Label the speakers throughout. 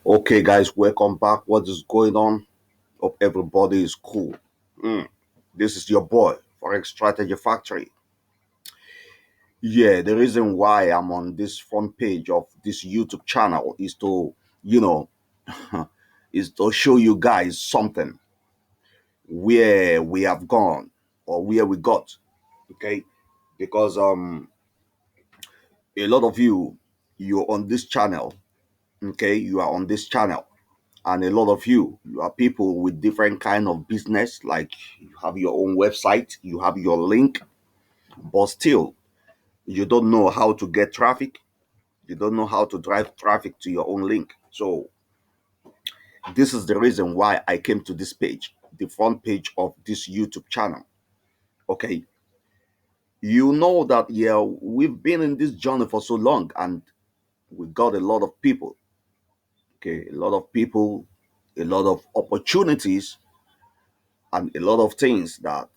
Speaker 1: Okay, guys, welcome back. What is going on? Hope everybody is cool. Mm, This is your boy, Forex Strategy Factory. Yeah, the reason why I'm on this front page of this YouTube channel is to, you know, is to show you guys something where we have gone or where we got. Okay, because a lot of you're on this channel. Okay, you are on this channel and a lot of you are people with different kind of business, like you have your own website, you have your link, but still you don't know how to get traffic, you don't know how to drive traffic to your own link. So this is the reason why I came to this page, the front page of this YouTube channel. Okay, you know that, yeah, we've been in this journey for so long and we got a lot of people. Okay, a lot of people, a lot of opportunities, and a lot of things that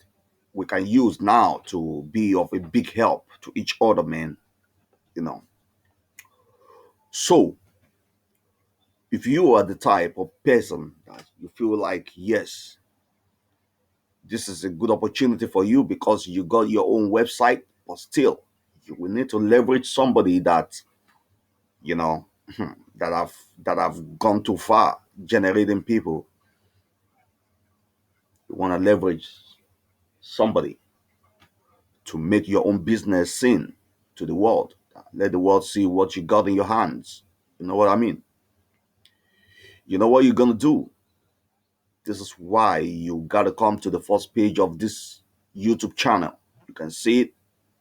Speaker 1: we can use now to be of a big help to each other, man. You know. So if you are the type of person that you feel like, yes, this is a good opportunity for you because you got your own website, but still you will need to leverage somebody that, you know, that have gone too far generating people. You want to leverage somebody to make your own business seen to the world. Let the world see what you got in your hands. You know what I mean? You know what you're gonna do? This is why you gotta come to the first page of this YouTube channel. You can see it.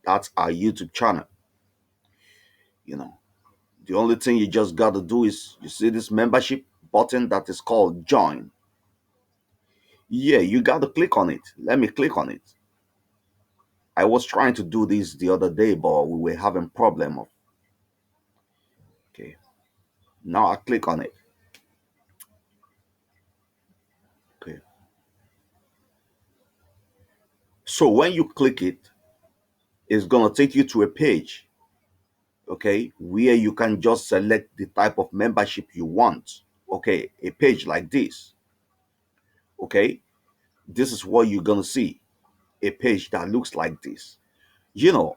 Speaker 1: That's our YouTube channel. You know, the only thing you just gotta do is you see this membership button that is called join. Yeah, you gotta click on it. Let me click on it. I was trying to do this the other day, but we were having problem of. Okay, now I click on it. Okay, so when you click it, it's gonna take you to a page, okay, where you can just select the type of membership you want. Okay, a page like this. Okay, this is what you're gonna see. A page that looks like this.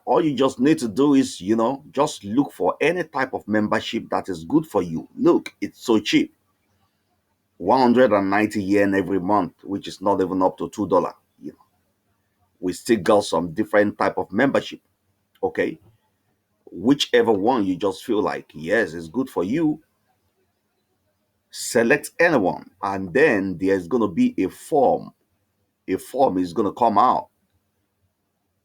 Speaker 1: All you just need to do is, just look for any type of membership that is good for you. Look, it's so cheap. 190 yen every month, which is not even up to $2. We still got some different type of membership. Okay, whichever one you just feel like, yes, it's good for you, select anyone, and then there's going to be a form is going to come out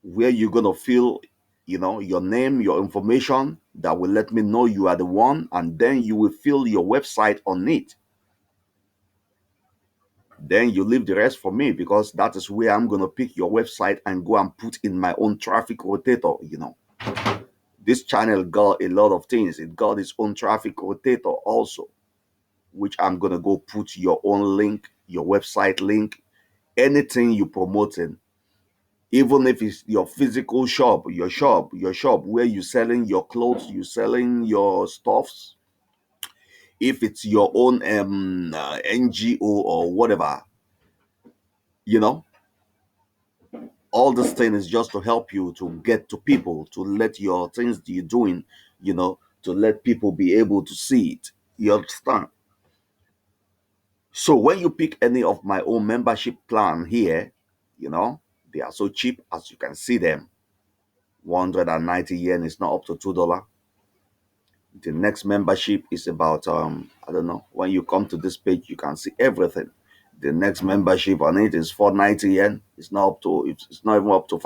Speaker 1: where you're going to fill your name, your information that will let me know you are the one, and then you will fill your website on it. Then you leave the rest for me, because that is where I'm going to pick your website and go and put in my own traffic rotator. This channel got a lot of things. It got its own traffic rotator also, which I'm going to go put your own link, your website link, anything you promoting, even if it's your physical shop, your shop where you selling your clothes, you selling your stuffs, if it's your own NGO or whatever, you know, all this thing is just to help you to get to people, to let your things that you're doing, to let people be able to see it. You understand? So when you pick any of my own membership plan here, you know, they are so cheap, as you can see them. 190 yen is not up to $2. The next membership is about I don't know. When you come to this page, you can see everything. The next membership on it is 490 yen. It's not even up to